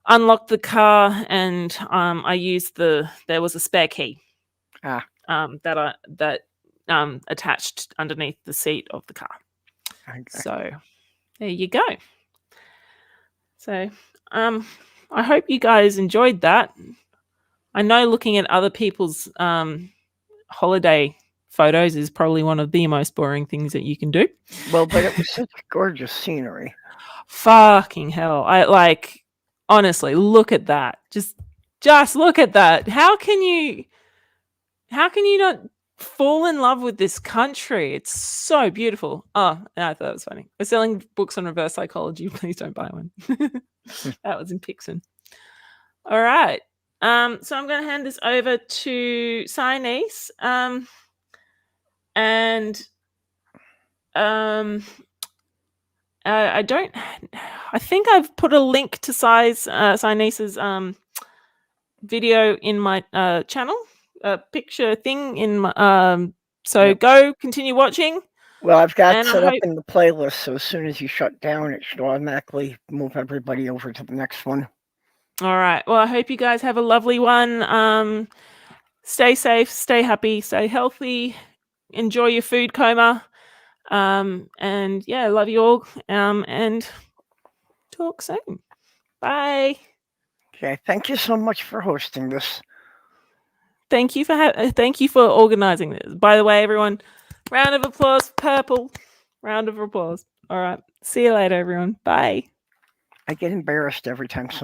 [SPEAKER 1] unlocked the car, and I used there was a spare key that attached underneath the seat of the car. Okay. So there you go. So I hope you guys enjoyed that. I know looking at other people's holiday photos is probably one of the most boring things that you can do.
[SPEAKER 2] Well, but it was such gorgeous scenery.
[SPEAKER 1] Fucking hell. Honestly, look at that. Just look at that. How can you not fall in love with this country? It's so beautiful. Oh, I thought it was funny. We're selling books on reverse psychology. Please don't buy one. That was in Pixon. All right. So I'm going to hand this over to Siamese. I think I've put a link to Siamese's video in my channel, picture thing in my, so go continue watching.
[SPEAKER 2] Well, I've got set up in the playlist, so as soon as you shut down, it should automatically move everybody over to the next one.
[SPEAKER 1] All right. Well, I hope you guys have a lovely one. Stay safe, stay happy, stay healthy, enjoy your food coma. And yeah, love you all. And talk soon. Bye.
[SPEAKER 2] Okay. Thank you so much for hosting this.
[SPEAKER 1] Thank you for organizing this. By the way, everyone, round of applause for Purple. Round of applause. All right. See you later, everyone. Bye.
[SPEAKER 2] I get embarrassed every time somebody